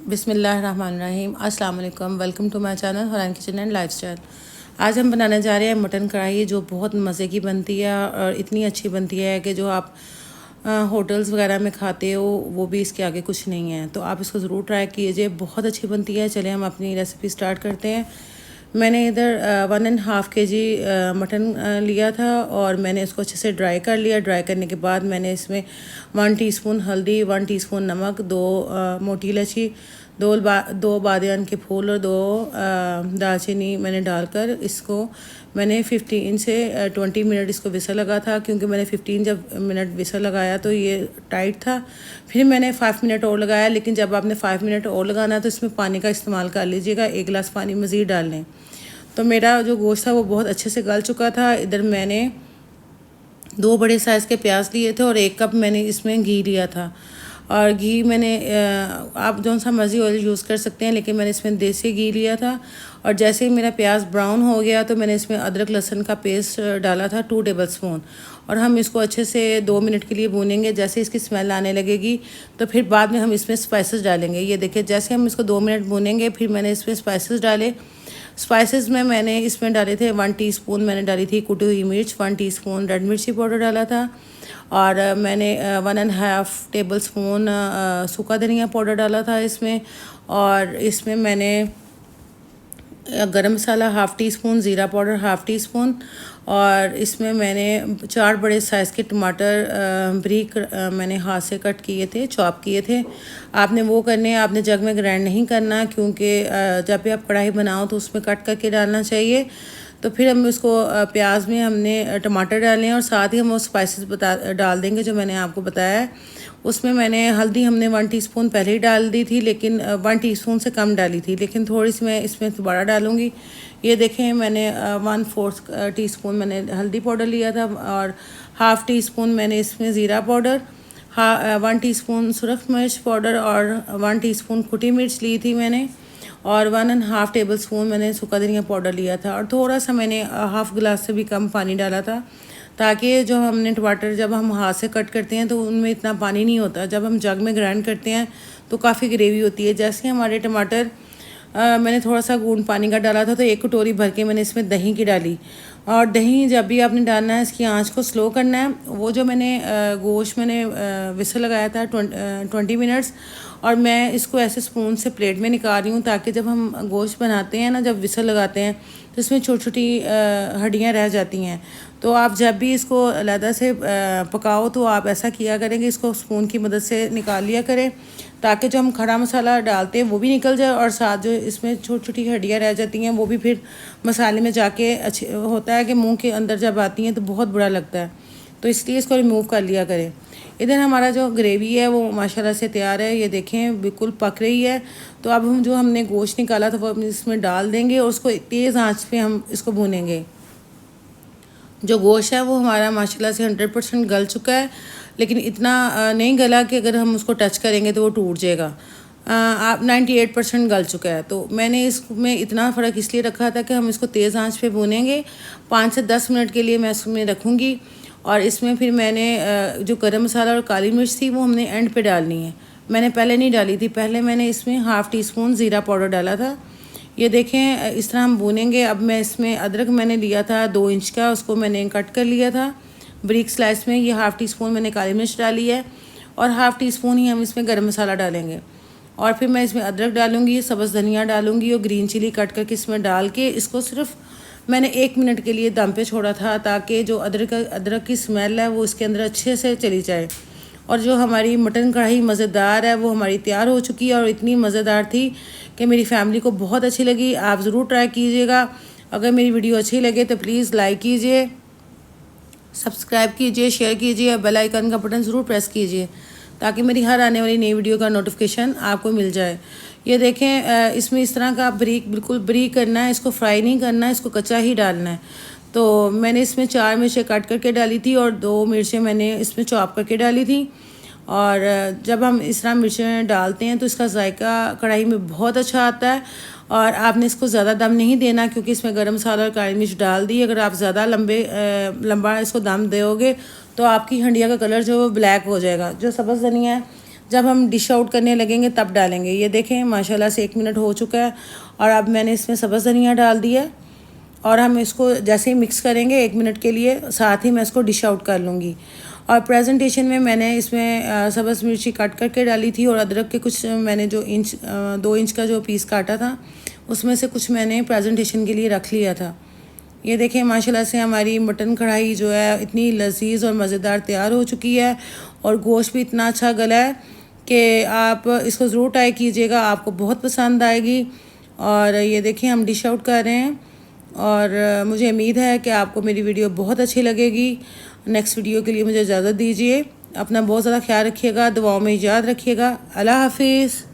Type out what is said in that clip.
बिस्मिल्लाहिर्रहमानिर्रहीम। अस्सलाम वालेकुम। वेलकम टू माय चैनल हरान किचन एंड लाइफस्टाइल। आज हम बनाने जा रहे हैं मटन कढ़ाई, जो बहुत मज़े की बनती है और इतनी अच्छी बनती है कि जो आप होटल्स वगैरह में खाते हो वो भी इसके आगे कुछ नहीं है। तो आप इसको ज़रूर ट्राई कीजिए, बहुत अच्छी बनती है। चलिए हम अपनी रेसिपी स्टार्ट करते हैं। मैंने इधर 1.5 kg मटन लिया था और मैंने इसको अच्छे से ड्राई कर लिया। ड्राई करने के बाद मैंने इसमें 1 टीस्पून हल्दी, 1 टीस्पून नमक, 2 मोटी इलायची, दो बादियान के फूल और 2 दालचीनी मैंने डालकर इसको मैंने 15 से 20 मिनट इसको विसल लगा था। क्योंकि मैंने 15 जब मिनट विसल लगाया तो ये टाइट था। फिर मैंने 5 मिनट और लगाया, लेकिन जब आपने 5 मिनट और लगाना है तो इसमें पानी का इस्तेमाल कर लीजिएगा। 1 गिलास पानी मज़ीद डाल लें। तो मेरा जो गोश्त था वो बहुत अच्छे से गल चुका था। इधर मैंने 2 बड़े साइज़ के प्याज लिए थे और 1 कप मैंने इसमें घी लिया था। और घी मैंने आप जौन सा मर्ज़ी ऑयल यूज़ कर सकते हैं, लेकिन मैंने इसमें देसी घी लिया था। और जैसे ही मेरा प्याज ब्राउन हो गया तो मैंने इसमें अदरक लहसुन का पेस्ट डाला था 2 टेबल स्पून। और हम इसको अच्छे से 2 मिनट के लिए भूनेंगे। जैसे इसकी स्मेल आने लगेगी तो फिर बाद में हम इसमें स्पाइसेस डालेंगे। ये देखिए, जैसे हम इसको 2 मिनट भूनेंगे फिर मैंने इसमें स्पाइसेस डाले। स्पाइसेस में मैंने इसमें डाले थे 1 टीस्पून मैंने डाली थी कुटी हुई मिर्च, 1 टीस्पून रेड मिर्ची पाउडर डाला था। और मैंने 1.5 टेबल स्पून सूखा धनिया पाउडर डाला था इसमें। और इसमें मैंने गरम मसाला 1/2 टीस्पून, ज़ीरा पाउडर 1/2 टीस्पून। और इसमें मैंने 4 बड़े साइज़ के टमाटर ब्रीक मैंने हाथ से कट किए थे, चॉप किए थे। आपने वो करने हैं, आपने जग में ग्राइंड नहीं करना, क्योंकि जब भी आप कढ़ाई बनाओ तो उसमें कट करके डालना चाहिए। तो फिर हम इसको प्याज में हमने टमाटर डालें और साथ ही हम वो स्पाइसेस डाल देंगे जो मैंने आपको बताया है। उसमें मैंने हल्दी हमने 1 टीस्पून पहले ही डाल दी थी, लेकिन 1 टीस्पून से कम डाली थी, लेकिन थोड़ी सी मैं इसमें दोबारा डालूँगी। ये देखें, मैंने 1/4 टीस्पून मैंने हल्दी पाउडर लिया था और 1/2 टीस्पून मैंने इसमें ज़ीरा पाउडर, 1 टीस्पून सुरख मिर्च पाउडर और 1 टीस्पून कुटी मिर्च ली थी मैंने। और 1.5 टेबल स्पून मैंने सूखा धनिया पाउडर लिया था। और थोड़ा सा मैंने हाफ़ गिलास से भी कम पानी डाला था, ताकि जो हमने टमाटर जब हम हाथ से कट करते हैं तो उनमें इतना पानी नहीं होता। जब हम जग में ग्राइंड करते हैं तो काफ़ी ग्रेवी होती है। जैसे हमारे टमाटर मैंने थोड़ा सा गूंद पानी का डाला था, तो 1 कटोरी भर के मैंने इसमें दही की डाली। और दही जब भी आपने डालना है इसकी आंच को स्लो करना है। वो जो मैंने गोश्त मैंने विसल लगाया था 20 मिनट्स, और मैं इसको ऐसे स्पून से प्लेट में निकाल रही हूँ, ताकि जब हम गोश्त बनाते हैं ना, जब विसल लगाते हैं तो इसमें छोटी छोटी हड्डियाँ रह जाती हैं। तो आप जब भी इसको अलहदा से पकाओ तो आप ऐसा किया करें कि इसको स्पून की मदद से निकाल लिया करें, ताकि जो हम खड़ा मसाला डालते हैं वो भी निकल जाए और साथ जो इसमें छोटी छोटी हड्डियाँ रह जाती हैं वो भी फिर मसाले में जाके अच्छे होता है कि मुंह के अंदर जब आती हैं तो बहुत बुरा लगता है। तो इसलिए इसको रिमूव कर लिया करें। इधर हमारा जो ग्रेवी है वो माशाल्लाह से तैयार है। ये देखें, बिल्कुल पक रही है। तो अब हम जो हमने गोश्त निकाला था वो हम इसमें डाल देंगे और उसको तेज़ आंच पे हम इसको भूनेंगे। जो गोश्त है वो हमारा माशाल्लाह से 100% गल चुका है, लेकिन इतना नहीं गला कि अगर हम उसको टच करेंगे तो वो टूट जाएगा। आप 98% गल चुका है। तो मैंने इसमें इतना फ़र्क इसलिए रखा था कि हम इसको तेज़ आंच पे भूनेंगे। 5 से 10 मिनट के लिए मैं इसमें रखूँगी। और इसमें फिर मैंने जो गरम मसाला और काली मिर्च थी वो हमने एंड पे डालनी है। मैंने पहले नहीं डाली थी, पहले मैंने इसमें 1/2 टीस्पून ज़ीरा पाउडर डाला था। ये देखें, इस तरह हम भूनेंगे। अब मैं इसमें अदरक मैंने लिया था 2 इंच का, उसको मैंने कट कर लिया था ब्रिक स्लाइस में। ये 1/2 टीस्पून मैंने काली मिर्च डाली है और 1/2 टीस्पून ही हम इसमें गरम मसाला डालेंगे। और फिर मैं इसमें अदरक डालूँगी, सब्ज़ धनिया डालूँगी और ग्रीन चिली कट करके इसमें डाल के इसको सिर्फ मैंने 1 मिनट के लिए दम पे छोड़ा था, ताकि जो अदरक की स्मेल है वो इसके अंदर अच्छे से चली जाए। और जो हमारी मटन कढ़ाई मज़ेदार है वो हमारी तैयार हो चुकी है और इतनी मज़ेदार थी कि मेरी फैमिली को बहुत अच्छी लगी। आप ज़रूर ट्राई कीजिएगा। अगर मेरी वीडियो अच्छी लगे तो प्लीज़ लाइक कीजिए, सब्सक्राइब कीजिए, शेयर कीजिए और बेल आइकन का बटन ज़रूर प्रेस कीजिए, ताकि मेरी हर आने वाली नई वीडियो का नोटिफिकेशन आपको मिल जाए। ये देखें, इसमें इस तरह का बिल्कुल ब्रीक करना है, इसको फ्राई नहीं करना है, इसको कच्चा ही डालना है। तो मैंने इसमें 4 मिर्चें कट करके डाली थी और 2 मिर्चें मैंने इसमें चॉप करके डाली थी। और जब हम इस तरह मिर्चें डालते हैं तो इसका जायका कढ़ाई में बहुत अच्छा आता है। और आपने इसको ज़्यादा दम नहीं देना, क्योंकि इसमें गरम मसाला और काली मिर्च डाल दी। अगर आप ज़्यादा लंबा इसको दम दोगे तो आपकी हंडिया का कलर जो है वो ब्लैक हो जाएगा। जो सब्ज़ धनिया है जब हम डिश आउट करने लगेंगे तब डालेंगे। ये देखें माशाल्लाह से 1 मिनट हो चुका है और अब मैंने इसमें सब्ज़ धनिया डाल दिया है और हम इसको जैसे ही मिक्स करेंगे 1 मिनट के लिए, साथ ही मैं इसको डिश आउट कर लूँगी। और प्रेजेंटेशन में मैंने इसमें सब्ज़ मिर्ची काट करके डाली थी और अदरक के कुछ मैंने जो 2 इंच का जो पीस काटा था उसमें से कुछ मैंने प्रेजेंटेशन के लिए रख लिया था। ये देखें माशाल्लाह से हमारी मटन कढ़ाई जो है इतनी लजीज और मज़ेदार तैयार हो चुकी है और गोश्त भी इतना अच्छा गला है कि आप इसको ज़रूर ट्राई कीजिएगा, आपको बहुत पसंद आएगी। और ये देखें हम डिश आउट कर रहे हैं और मुझे उम्मीद है कि आपको मेरी वीडियो बहुत अच्छी लगेगी। नेक्स्ट वीडियो के लिए मुझे इजाज़त दीजिए। अपना बहुत ज़्यादा ख्याल रखिएगा, दुआओं में याद रखिएगा। अल्लाह हाफिज़।